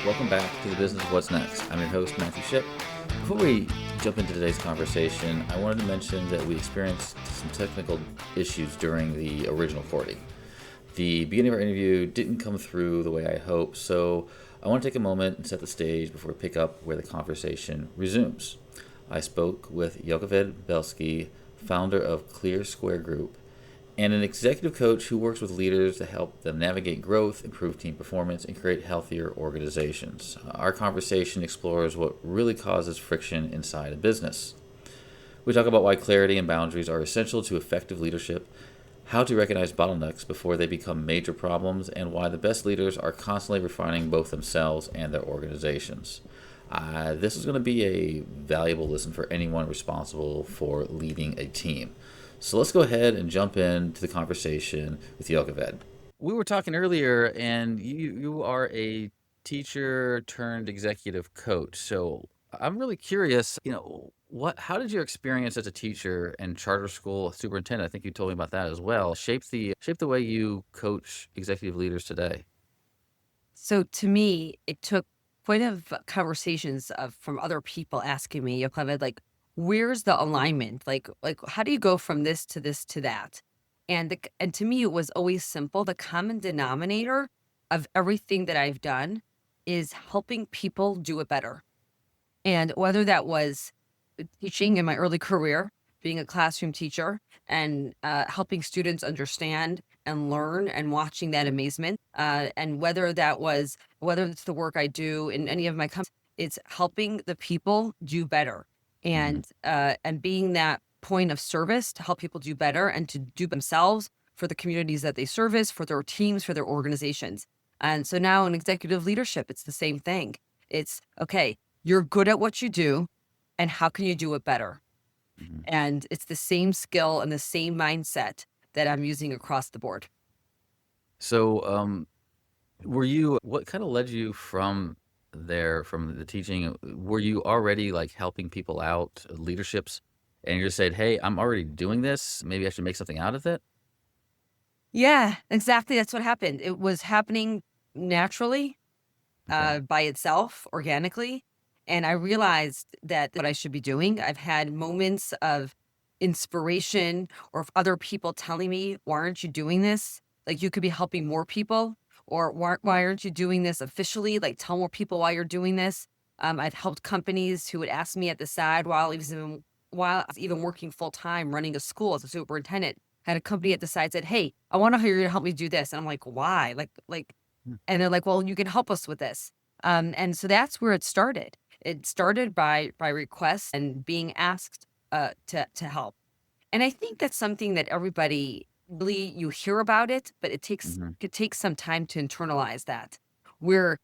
Welcome back to the Business of What's Next. I'm your host, Matthew Shipp. Before we jump into today's conversation, I wanted to mention that we experienced some technical issues during the original recording. The beginning of our interview didn't come through the way I hoped, so I want to take a moment and set the stage before we pick up where the conversation resumes. I spoke with Yocheved Belsky, founder of Clear Square Group, and an executive coach who works with leaders to help them navigate growth, improve team performance, and create healthier organizations. Our conversation explores what really causes friction inside a business. We talk about why clarity and boundaries are essential to effective leadership, how to recognize bottlenecks before they become major problems, and why the best leaders are constantly refining both themselves and their organizations. This is going to be a valuable listen for anyone responsible for leading a team. So let's go ahead and jump into the conversation with Yocheved. We were talking earlier, and you are a teacher turned executive coach. So I'm really curious, how did your experience as a teacher and charter school superintendent, I think you told me about that as well, shape the way you coach executive leaders today? So to me, it took quite of conversations from other people asking me, Yocheved, like, where's the alignment? Like, how do you go from this to this to that? And to me, it was always simple. The common denominator of everything that I've done is helping people do it better. And whether that was teaching in my early career, being a classroom teacher, and helping students understand and learn and watching that amazement, and whether it's the work I do in any of my companies, it's helping the people do better, Mm-hmm. and being that point of service to help people do better and to do themselves for the communities that they service, for their teams, for their organizations. And so now in executive leadership, it's the same thing. It's okay, you're good at what you do, and how can you do it better? Mm-hmm. And it's the same skill and the same mindset that I'm using across the board. So, what kind of led you from there, from the teaching? Were you already like helping people out, leaderships, and you just said, "Hey, I'm already doing this. Maybe I should make something out of it." Yeah, exactly. That's what happened. It was happening naturally, Okay. by itself, organically. And I realized that what I should be doing. I've had moments of inspiration or of other people telling me, why aren't you doing this? Like you could be helping more people, or why aren't you doing this officially? Like tell more people why you're doing this. I've helped companies who would ask me at the side while I was even working full time running a school as a superintendent. Had a company at the side said, "Hey, I want to hire you to help me do this," and I'm like, "Why?" Hmm. And they're like, "Well, you can help us with this." And so that's where it started. It started by request and being asked to help. And I think that's something that everybody really you hear about it, but Mm-hmm. it takes some time to internalize that. We're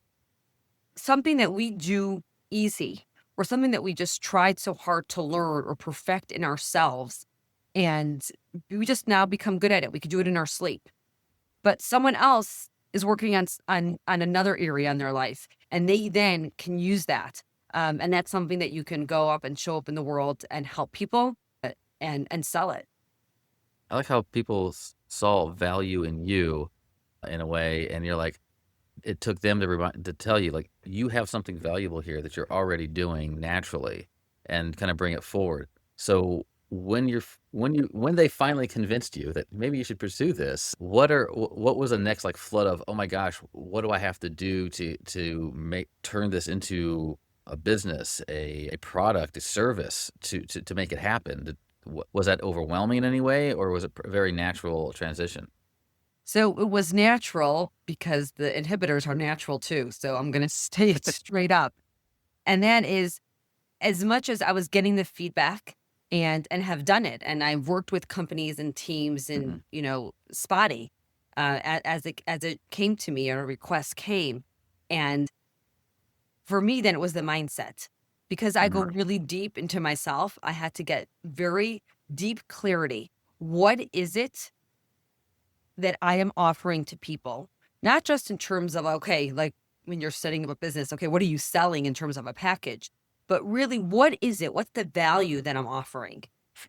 something that we do easy or something that we just tried so hard to learn or perfect in ourselves. And we just now become good at it. We could do it in our sleep, but someone else is working on another area in their life, and they then can use that, and that's something that you can go up and show up in the world and help people, and sell it. I like how people saw value in you in a way, and you're like, it took them to tell you, like, you have something valuable here that you're already doing naturally, and kind of bring it forward. So when they finally convinced you that maybe you should pursue this, what was the next like flood of, oh my gosh, what do I have to do to make turn this into a business, a product, a service to make it happen? Was that overwhelming in any way, or was it a very natural transition? So it was natural because the inhibitors are natural too. So I'm going to say it straight up. And that is as much as I was getting the feedback and have done it, and I've worked with companies and teams Hmm. and, spotty, as it came to me or a request came. And for me, then it was the mindset. Because I go Hmm. really deep into myself, I had to get very deep clarity. What is it that I am offering to people? Not just in terms of, okay, like when you're setting up a business, okay, what are you selling in terms of a package? But really, what is it? What's the value that I'm offering?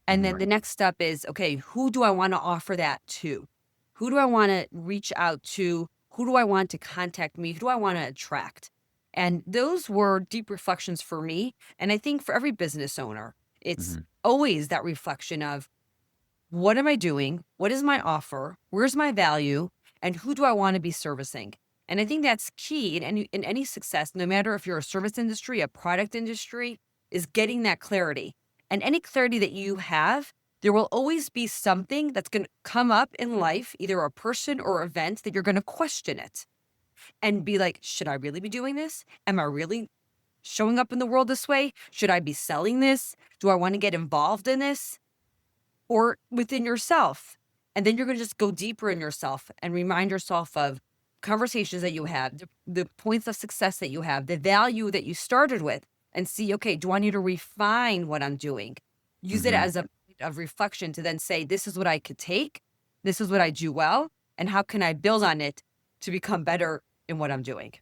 And then Hmm. the next step is, okay, who do I want to offer that to? Who do I want to reach out to? Who do I want to contact me? Who do I want to attract? And those were deep reflections for me. And I think for every business owner, it's Hmm. always that reflection of what am I doing? What is my offer? Where's my value? And who do I want to be servicing? And I think that's key in any success, no matter if you're a service industry, a product industry, is getting that clarity. And any clarity that you have, there will always be something that's going to come up in life, either a person or event that you're going to question it and be like, should I really be doing this? Am I really showing up in the world this way? Should I be selling this? Do I want to get involved in this? Or within yourself. And then you're going to just go deeper in yourself and remind yourself of conversations that you have, the points of success that you have, the value that you started with, and see, okay, do I need to refine what I'm doing? Use it Hmm. as a point of reflection to then say, this is what I could take, this is what I do well, and how can I build on it to become better in what I'm doing?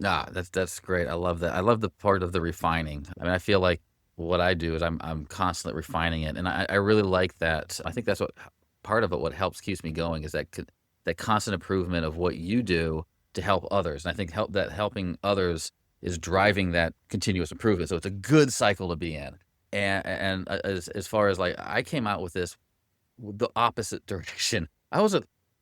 Ah, that's great. I love that. I love the part of the refining. I mean, I feel like what I do is I'm constantly refining it, and I really like that. I think that's what part of it. What helps keeps me going is that constant improvement of what you do to help others. And I think helping others is driving that continuous improvement. So it's a good cycle to be in. And as far as like I came out with this the opposite direction. I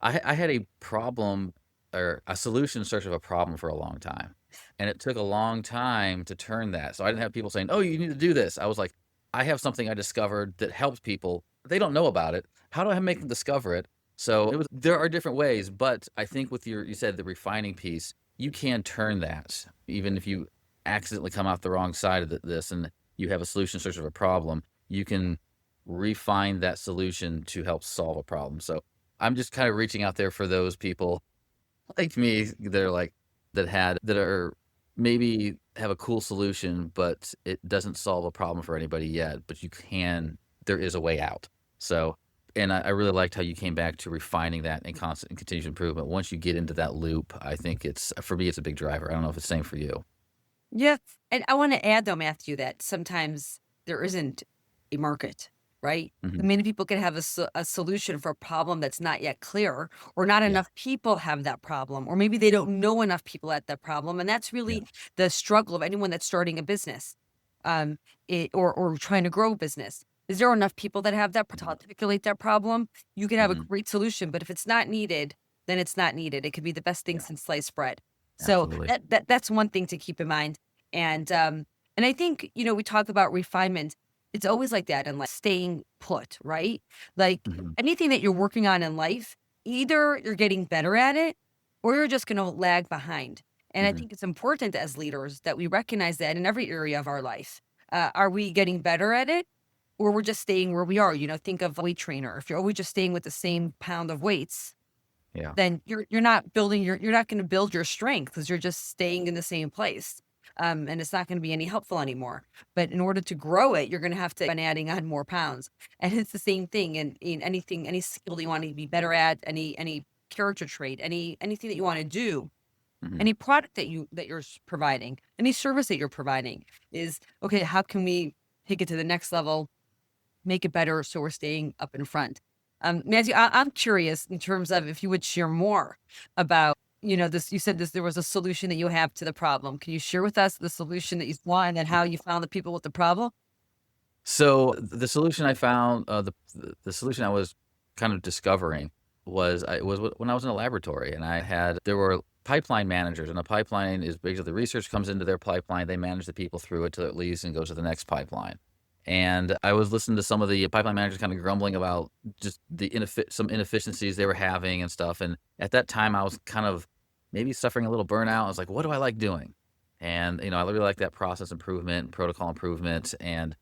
had a problem or a solution search of a problem for a long time. And it took a long time to turn that. So I didn't have people saying, "Oh, you need to do this." I was like, I have something I discovered that helps people. They don't know about it. How do I make them discover it? So there are different ways, but I think with you said the refining piece, you can turn that even if you accidentally come out the wrong side of this and you have a solution search of a problem, you can refine that solution to help solve a problem. So I'm just kind of reaching out there for those people like me that are like that are maybe have a cool solution, but it doesn't solve a problem for anybody yet. But there is a way out. So, and I really liked how you came back to refining that and constant and continuous improvement. Once you get into that loop, I think it's for me, it's a big driver. I don't know if it's the same for you. Yeah. And I want to add, though, Matthew, that sometimes there isn't a market, right? Hmm. Many people can have a solution for a problem that's not yet clear, or not Yeah. enough people have that problem, or maybe they don't know enough people at that problem. And that's Yeah. really the struggle of anyone that's starting a business, um, or trying to grow a business. Is there enough people that have that to articulate that problem? You can have a Hmm. great solution, but if it's not needed, then it's not needed. It could be the best thing Yeah. since sliced bread. So Absolutely. that's one thing to keep in mind. And I think, we talk about refinement. It's always like that and like staying put, right? Like Hmm. anything that you're working on in life, either you're getting better at it or you're just going to lag behind. And I Hmm. think it's important as leaders that we recognize that in every area of our life. Are we getting better at it or we're just staying where we are? Think of a weight trainer. If you're always just staying with the same pound of weights, Yeah. then you're not building you're not gonna build your strength because 'cause you're just staying in the same place, and it's not gonna be any helpful anymore. But in order to grow it, you're gonna have to and adding on more pounds, and it's the same thing in anything, any skill that you wanna be better at, any character trait, anything that you wanna do, Hmm. any product that you're providing, any service that you're providing is, "Okay, how can we take it to the next level make it better so we're staying up in front?" Nancy, I'm curious in terms of if you would share more about, this, you said this, there was a solution that you have to the problem. Can you share with us the solution that you saw and then how you found the people with the problem? So the solution I found, the solution I was kind of discovering was when I was in a laboratory and there were pipeline managers, and a pipeline is basically the research comes into their pipeline, they manage the people through it till it leaves and goes to the next pipeline. And I was listening to some of the pipeline managers kind of grumbling about just some inefficiencies they were having and stuff. And at that time, I was kind of maybe suffering a little burnout. I was like, what do I like doing? And I really like that process improvement, protocol improvement, and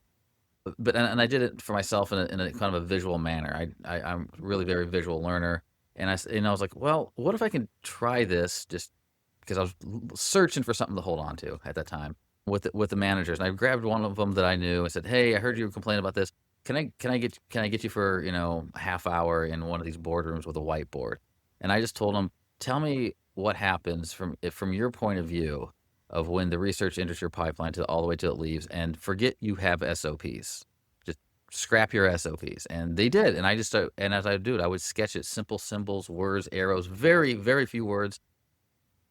I did it for myself in a kind of a visual manner. I'm really very visual learner, and I was like, well, what if I can try this just because I was searching for something to hold on to at that time with the managers, and I grabbed one of them that I knew and said, "Hey, I heard you were complaining about this. Can I get you for a half hour in one of these boardrooms with a whiteboard?" And I just told them, "Tell me what happens from your point of view of when the research enters your pipeline to all the way till it leaves, and forget you have SOPs. Just scrap your SOPs. And they did. And I just, and as I do it, I would sketch it, simple symbols, words, arrows, very, very few words.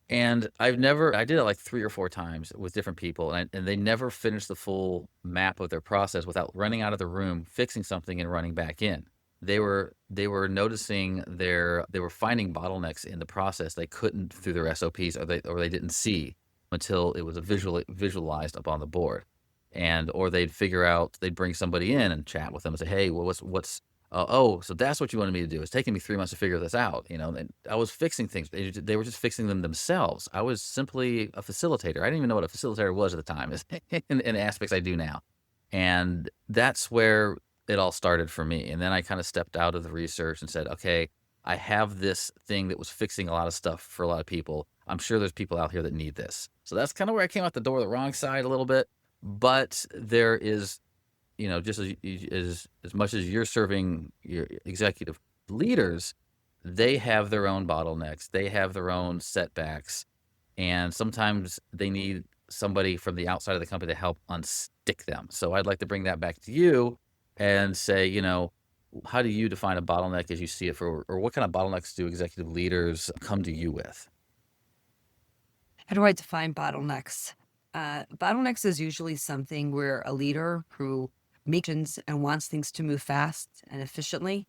And I did it like 3 or 4 times with different people, and they never finished the full map of their process without running out of the room, fixing something, and running back in. They were noticing they were finding bottlenecks in the process they couldn't through their SOPs, or they didn't see until it was visualized up on the board. And or they'd bring somebody in and chat with them and say, "Hey, well, what's oh, so that's what you wanted me to do. It's taking me 3 months to figure this out," and I was fixing things. They were just fixing them themselves. I was simply a facilitator. I didn't even know what a facilitator was at the time, in aspects I do now. And that's where it all started for me. And then I kind of stepped out of the research and said, "Okay, I have this thing that was fixing a lot of stuff for a lot of people. I'm sure there's people out here that need this." So that's kind of where I came out the door the wrong side a little bit. But there is, just as much as you're serving your executive leaders, they have their own bottlenecks, they have their own setbacks, and sometimes they need somebody from the outside of the company to help unstick them. So I'd like to bring that back to you and say, how do you define a bottleneck as you see it, or what kind of bottlenecks do executive leaders come to you with? How do I define bottlenecks? Bottlenecks is usually something where a leader who makes decisions and wants things to move fast and efficiently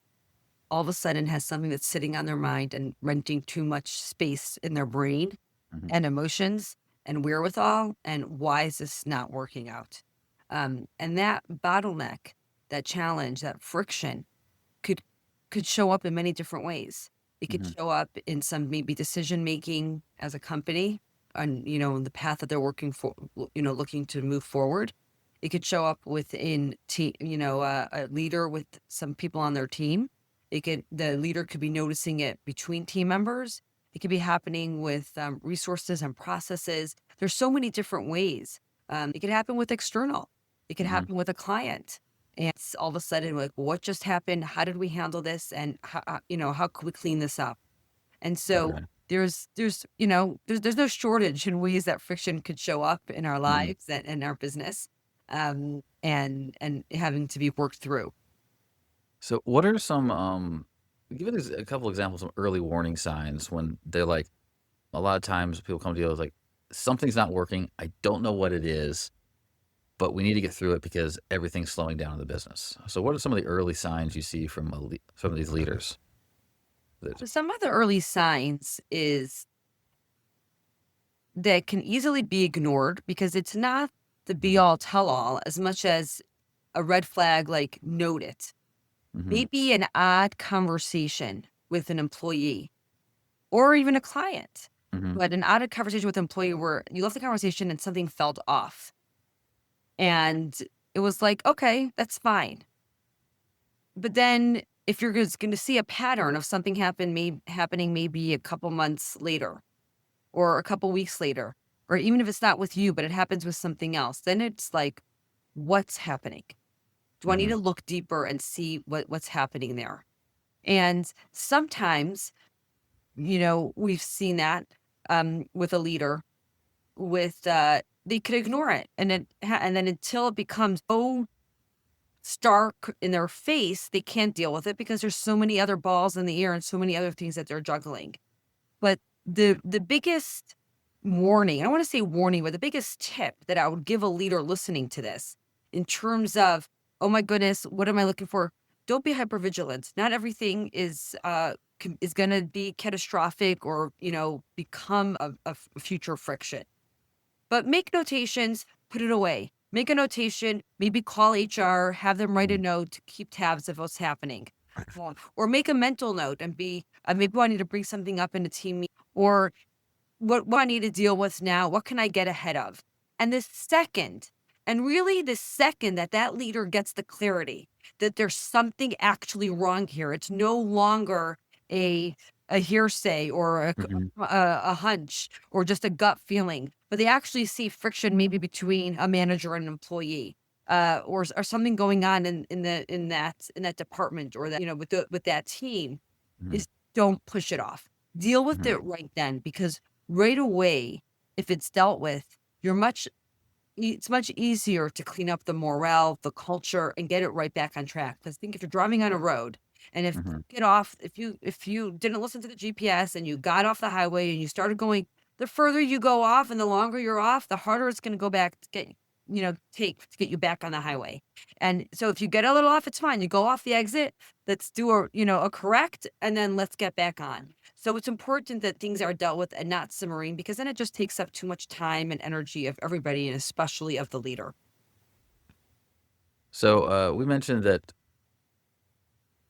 all of a sudden has something that's sitting on their mind and renting too much space in their brain Mhm, and emotions and wherewithal. And why is this not working out? And that bottleneck, that challenge, that friction could could show up in many different ways. It could mhm, show up in some maybe decision making as a company on, the path that they're working for, looking to move forward. It could show up within team, a leader with some people on their team. The leader could be noticing it between team members. It could be happening with resources and processes. There's so many different ways. It could happen with external. It could mhm. happen with a client. And it's all of a sudden, like, what just happened? How did we handle this? And how could we clean this up? And so Okay. there's no shortage in ways that friction could show up in our Mhm. lives and our business, and having to be worked through. So what are some, give us a couple examples of early warning signs when they're like, a lot of times people come to you like, something's not working. I don't know what it is, but we need to get through it because everything's slowing down in the business. So what are some of the early signs you see from some of these leaders? That, Some of the early signs is that can easily be ignored because it's not the be Mhm, all tell all as much as a red flag, like note it. mhm, Maybe an odd conversation with an employee or even a client, mhm, but an odd conversation with an employee where you left the conversation and something felt off. And it was like, okay, that's fine. But then if you're just going to see a pattern of something happening maybe a couple months later or a couple weeks later, or even if it's not with you, but it happens with something else, then it's like, what's happening? Do I need mhm, to look deeper and see what's happening there? And sometimes, we've seen that with a leader they could ignore it and then until it becomes so stark in their face, they can't deal with it because there's so many other balls in the air and so many other things that they're juggling. But the biggest warning, I don't want to say warning, but the biggest tip that I would give a leader listening to this in terms of, oh my goodness, what am I looking for? Don't be hypervigilant. Not everything is going to be catastrophic or, become a future friction. But make notations, put it away. Make a notation, maybe call HR, have them write a mhm, note to keep tabs of what's happening. Or make a mental note and maybe I need to bring something up in a team meeting, or what I need to deal with now, what can I get ahead of? And the second that that leader gets the clarity that there's something actually wrong here, it's no longer a a hearsay or mhm, a hunch or just a gut feeling, but they actually see friction maybe between a manager and an employee. Or something going on in that department or that with that team mhm, is don't push it off. Deal with mhm, it right then because right away, if it's dealt with, you're much it's much easier to clean up the morale, the culture, and get it right back on track. Because think if you're driving on a road and Hmm. if you didn't listen to the GPS and you got off the highway and you started going, the further you go off and the longer you're off, the harder it's gonna go back to get take to get you back on the highway. And so if you get a little off, it's fine. You go off the exit, let's do a correct, and then let's get back on. So it's important that things are dealt with and not simmering because then it just takes up too much time and energy of everybody and especially of the leader. So we mentioned that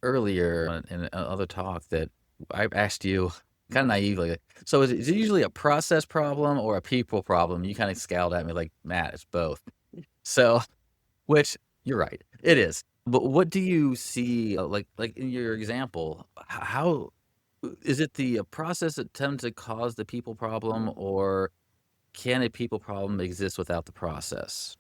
earlier in other talk that I asked you kind of naively. So is it usually a process problem or a people problem? You kind of scowled at me like, Matt, it's both. So, which you're right, it is. But what do you see, like in your example? How is it the process that tends to cause the people problem, or can a people problem exist without the process?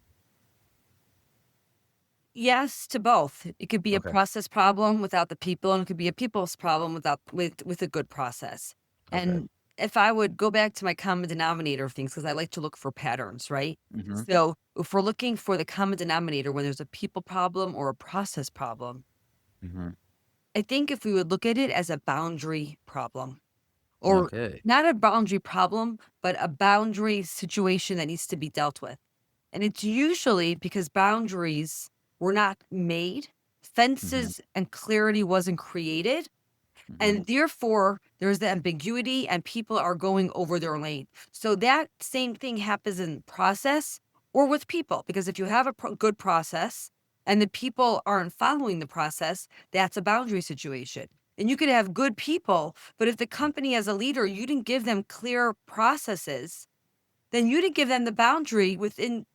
Yes, to both. It could be a Okay. process problem without the people, and it could be a people's problem with a good process. Okay. And if I would go back to my common denominator of things, because I like to look for patterns, right? Hmm. So if we're looking for the common denominator when there's a people problem or a process problem, Hmm. I think if we would look at it as a boundary problem, or Okay. not a boundary problem, but a boundary situation that needs to be dealt with. And it's usually because boundaries were not made, Hmm. fences and clarity wasn't created, Hmm. and therefore there's the ambiguity and people are going over their lane. So that same thing happens in process or with people, because if you have a good process and the people aren't following the process, that's a boundary situation. And you could have good people, but if the company as a leader, you didn't give them clear processes, then you didn't give them the boundary within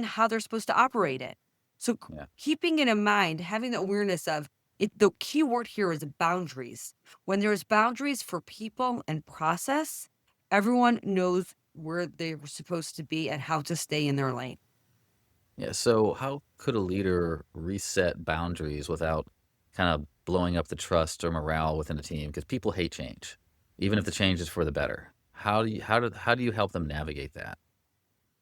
how they're supposed to operate it. So Yeah. keeping it in mind, having the awareness of it, the key word here is boundaries. When there's boundaries for people and process, everyone knows where they were supposed to be and how to stay in their lane. Yeah. So, how could a leader reset boundaries without kind of blowing up the trust or morale within a team? Because people hate change, even if the change is for the better. How do you help them navigate that?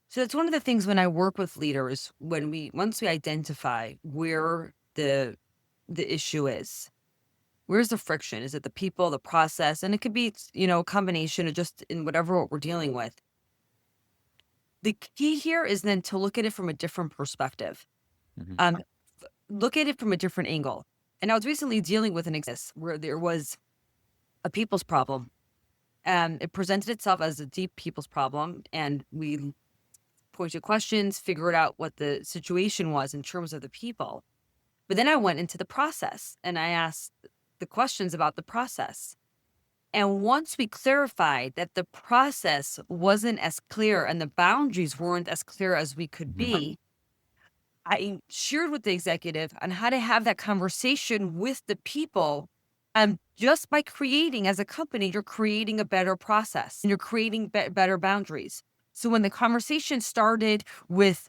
So that's one of the things when I work with leaders, when we once we identify where the issue is. Where's the friction? Is it the people, the process? And it could be, a combination of just in whatever what we're dealing with. The key here is then to look at it from a different perspective. Hmm. Um, Look at it from a different angle. And I was recently dealing with an exist where there was a people's problem. And it presented itself as a deep people's problem. And we pointed questions, figured out what the situation was in terms of the people. But then I went into the process and I asked the questions about the process. And once we clarified that the process wasn't as clear and the boundaries weren't as clear as we could Hmm. be, I shared with the executive on how to have that conversation with the people. Just by creating, as a company, you're creating a better process and you're creating better boundaries. So when the conversation started with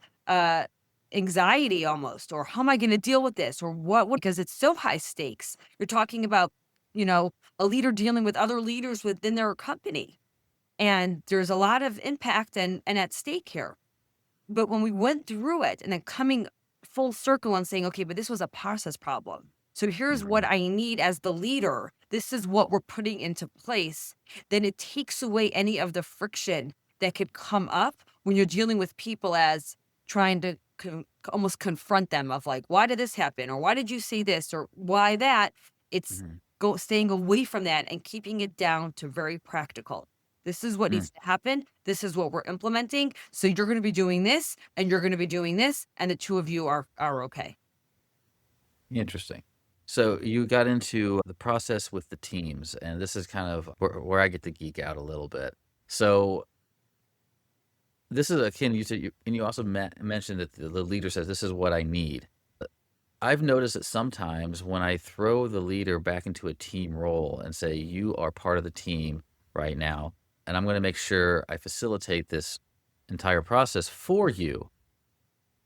anxiety almost, or how am I going to deal with this, or what, because it's so high stakes. You're talking about, you know, a leader dealing with other leaders within their company. And there's a lot of impact and at stake here. But when we went through it and then coming full circle and saying, okay, but this was a process problem. So here's what Hmm. I need as the leader. This is what we're putting into place. Then it takes away any of the friction that could come up when you're dealing with people as trying to almost confront them of like, why did this happen? Or why did you say this? Or why that? It's Hmm. staying away from that and keeping it down to very practical. This is what needs to happen. This is what we're implementing. So you're going to be doing this and you're going to be doing this. And the two of you are okay. Interesting. So you got into the process with the teams, and this is kind of where I get to geek out a little bit. So this is akin. You said, and you also mentioned that the leader says, "This is what I need." I've noticed that sometimes when I throw the leader back into a team role and say, "You are part of the team right now, and I'm going to make sure I facilitate this entire process for you,"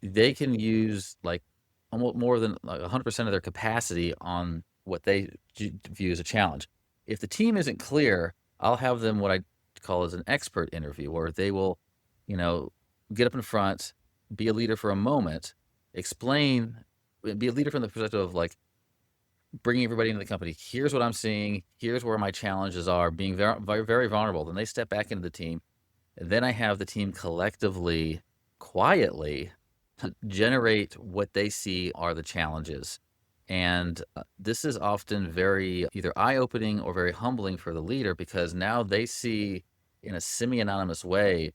they can use like almost more than like 100% of their capacity on what they view as a challenge. If the team isn't clear, I'll have them what I call as an expert interview, where they will, you know, get up in front, be a leader for a moment, explain, be a leader from the perspective of like bringing everybody into the company. Here's what I'm seeing. Here's where my challenges are. Being very, very, very vulnerable. Then they step back into the team. And then I have the team collectively, quietly generate what they see are the challenges. And this is often very either eye-opening or very humbling for the leader because now they see in a semi-anonymous way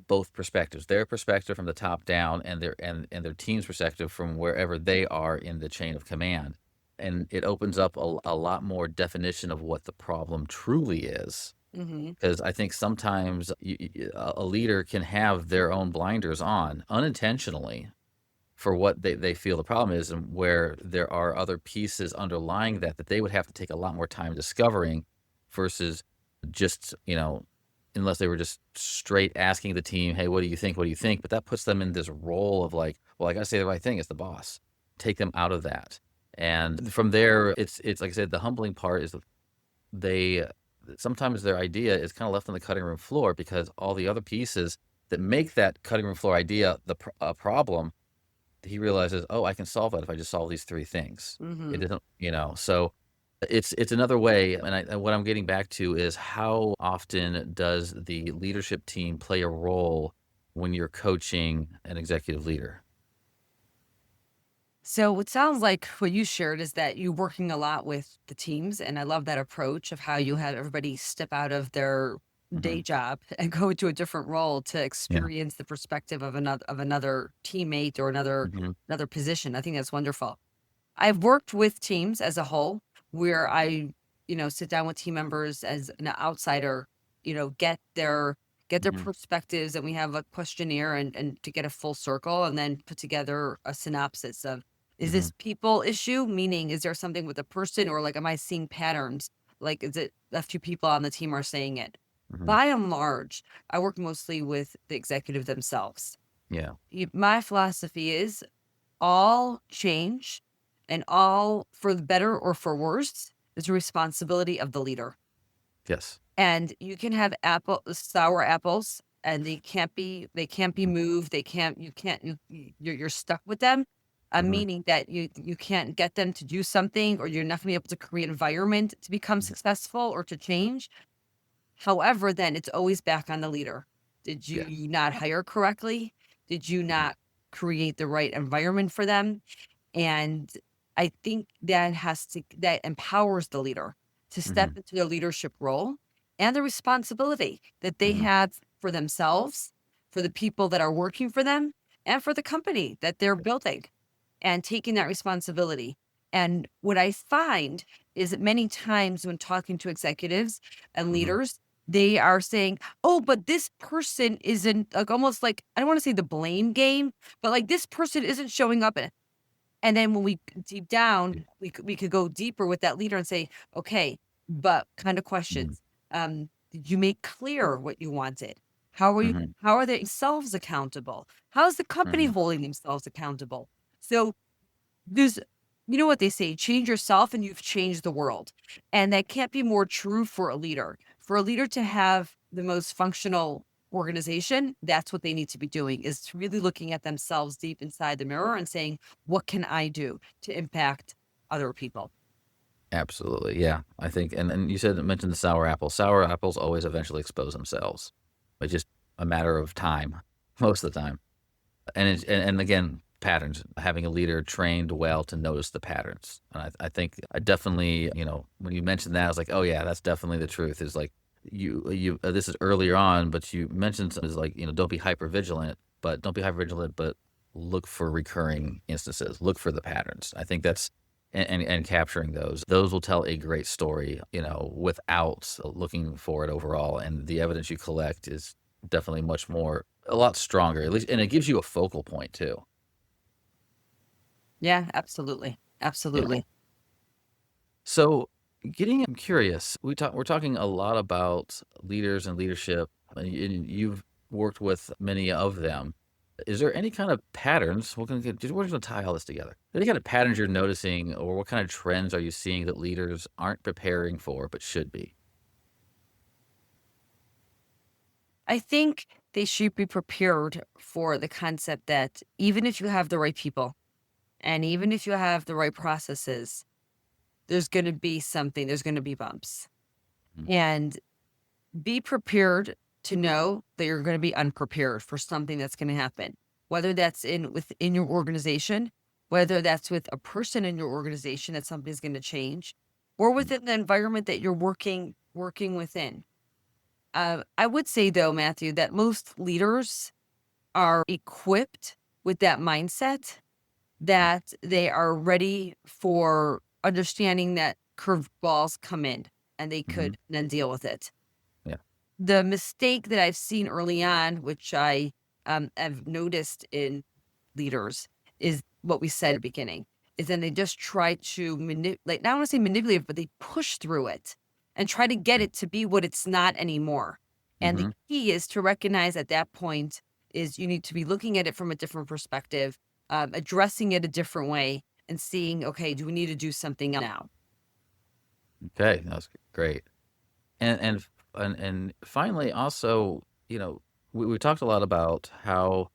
both perspectives, their perspective from the top down and their team's perspective from wherever they are in the chain of command. And it opens up a lot more definition of what the problem truly is. Hmm. Because I think sometimes a leader can have their own blinders on unintentionally for what they feel the problem is, and where there are other pieces underlying that they would have to take a lot more time discovering versus just, unless they were just straight asking the team, "Hey, what do you think? What do you think?" But that puts them in this role of like, "Well, I gotta say the right thing as the boss." Take them out of that. And from there, it's like I said, the humbling part is that they sometimes their idea is kind of left on the cutting room floor because all the other pieces that make that cutting room floor idea a problem, he realizes, oh, I can solve that if I just solve these three things. It Hmm. doesn't, so it's another way. And what I'm getting back to is how often does the leadership team play a role when you're coaching an executive leader? So what sounds like what you shared is that you're working a lot with the teams, and I love that approach of how you had everybody step out of their Hmm. day job and go into a different role to Yeah. experience the perspective of another teammate or another position. I think that's wonderful. I've worked with teams as a whole where I sit down with team members as an outsider, get their Hmm. perspectives, and we have a questionnaire and to get a full circle and then put together a synopsis of, is Hmm. this people issue? Meaning, is there something with the person, or like am I seeing patterns? Like, is it a few people on the team are saying it? Hmm. By and large, I work mostly with the executive themselves. Yeah. My philosophy is all change and all, for the better or for worse, is a responsibility of the leader. Yes. And you can have sour apples, and they can't be Mhm. moved. You're stuck with them. Mhm. Meaning that you can't get them to do something, or you're not gonna be able to create environment to become Mhm. successful or to change. However, then it's always back on the leader. Did Yeah. you not hire correctly? Did you Mhm. not create the right environment for them? And I think that empowers the leader to step Mhm. into their leadership role and the responsibility that they Mhm. have for themselves, for the people that are working for them, and for the company that they're building, and taking that responsibility. And what I find is that many times when talking to executives and Mhm. leaders, they are saying, "Oh, but this person isn't," like, almost like, I don't want to say the blame game, but like, this person isn't showing up. And then when we deep down, we could go deeper with that leader and say, "Okay, but kind of Mhm. questions. Did you make clear what you wanted? Mhm. How are they themselves accountable? How is the company Mhm. holding themselves accountable?" So there's you know what they say, change yourself and you've changed the world. And that can't be more true for a leader. For a leader to have the most functional organization, that's what they need to be doing, is really looking at themselves deep inside the mirror and saying, what can I do to impact other people? Absolutely, yeah. I think and you mentioned the sour apple. Sour apples always eventually expose themselves. It's just a matter of time, most of the time. And again, patterns, having a leader trained well to notice the patterns. And I think I definitely, when you mentioned that, I was like, "Oh, yeah, that's definitely the truth." Is like, this is earlier on, but you mentioned something is like, don't be hyper vigilant, but don't be hyper vigilant, but look for recurring instances, look for the patterns. I think that's and capturing those will tell a great story, without looking for it overall. And the evidence you collect is definitely a lot stronger, at least, and it gives you a focal point too. Yeah, absolutely. Yeah. Absolutely. So, I'm curious. We're talking a lot about leaders and leadership, and you've worked with many of them. Is there any kind of patterns? We're gonna tie all this together. Any kind of patterns you're noticing, or what kind of trends are you seeing that leaders aren't preparing for but should be? I think they should be prepared for the concept that even if you have the right people and even if you have the right processes, there's going to be something, there's going to be bumps. Mhm. And be prepared to know that you're going to be unprepared for something that's going to happen, whether that's within your organization, whether that's with a person in your organization that something's going to change, or Mhm. within the environment that you're working within. I would say though, Matthew, that most leaders are equipped with that mindset that they are ready for understanding that curveballs come in and they Mhm. could then deal with it. Yeah. The mistake that I've seen early on, which I have noticed in leaders, is what we said at the beginning, is then they just try to like, not want to say manipulate, but they push through it and try to get Right. it to be what it's not anymore. And the Mhm. key is to recognize at that point is you need to be looking at it from a different perspective, addressing it a different way, and seeing, okay, do we need to do something now? Okay, that's great. And finally, also, we talked a lot about how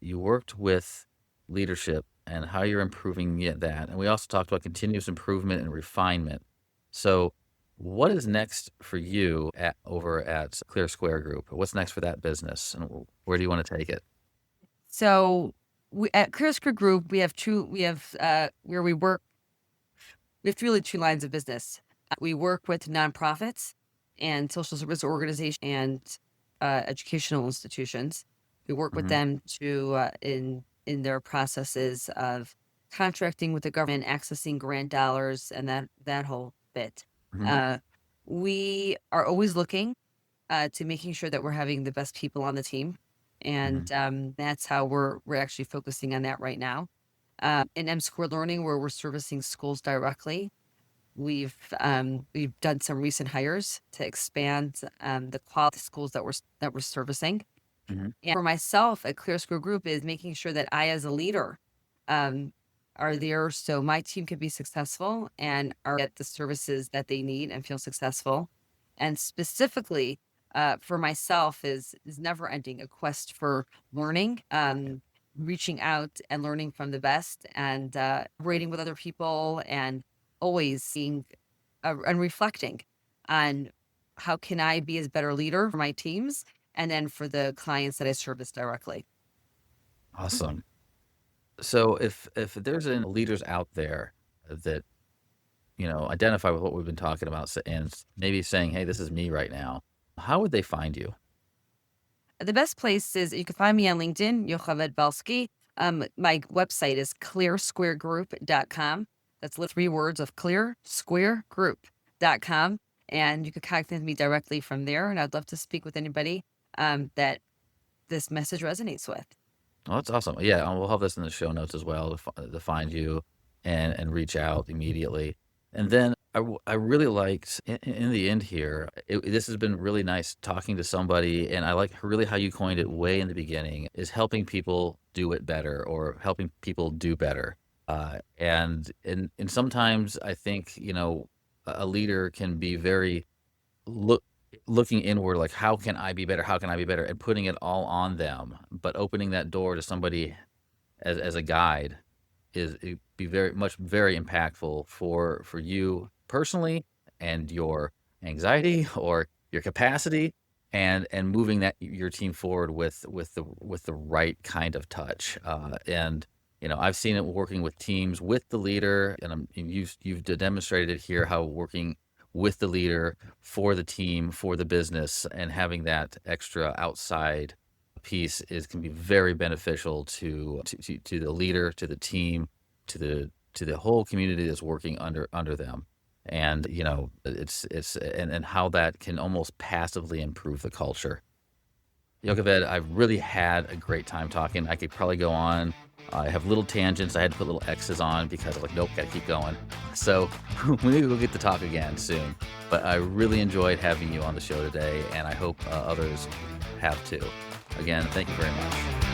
you worked with leadership and how you're improving that, and we also talked about continuous improvement and refinement. So, what is next for you over at Clear Square Group? What's next for that business, and where do you want to take it? So we at Clear Group, we have where we work. We have really two lines of business. We work with nonprofits and social service organizations and educational institutions. We work with Mhm. them in their processes of contracting with the government, accessing grant dollars, and that whole bit. Mhm. Uh, we are always looking to making sure that we're having the best people on the team, Mhm. and that's how we're actually focusing on that right now. In M Square Learning, where we're servicing schools directly, we've done some recent hires to expand the quality schools that we're servicing. Mhm. And for myself at Clear School Group is making sure that I, as a leader, um, are there so my team can be successful and are get the services that they need and feel successful. And specifically for myself is never ending a quest for learning, reaching out and learning from the best and operating with other people and always seeing and reflecting on how can I be as better leader for my teams and then for the clients that I service directly. Awesome. So, if there's any leaders out there that identify with what we've been talking about, and maybe saying, "Hey, this is me right now." How would they find you? The best place is you can find me on LinkedIn, Yocheved Belsky. My website is clearsquaregroup.com. That's three words of clearsquaregroup.com. And you can contact me directly from there. And I'd love to speak with anybody that this message resonates with. Oh, that's awesome. Yeah, we'll have this in the show notes as well to find you and reach out immediately. And then I really liked in the end here. This has been really nice talking to somebody, and I like really how you coined it way in the beginning is helping people do it better or helping people do better. And sometimes I think a leader can be very look looking inward, like, "How can I be better? How can I be better?" And putting it all on them, but opening that door to somebody as a guide it'd be very impactful for you personally and your anxiety or your capacity and moving your team forward with the right kind of touch. And I've seen it working with teams with the leader, and you've demonstrated it here how working with the leader for the team for the business and having that extra outside piece is can be very beneficial to the leader, to the team, to the whole community that's working under them. And and how that can almost passively improve the culture. Yocheved, I've really had a great time talking. I could probably go on. I have little tangents. I had to put little X's on because I'm like, nope, gotta keep going. So maybe we'll get to talk again soon. But I really enjoyed having you on the show today, and I hope others have too. Again, thank you very much.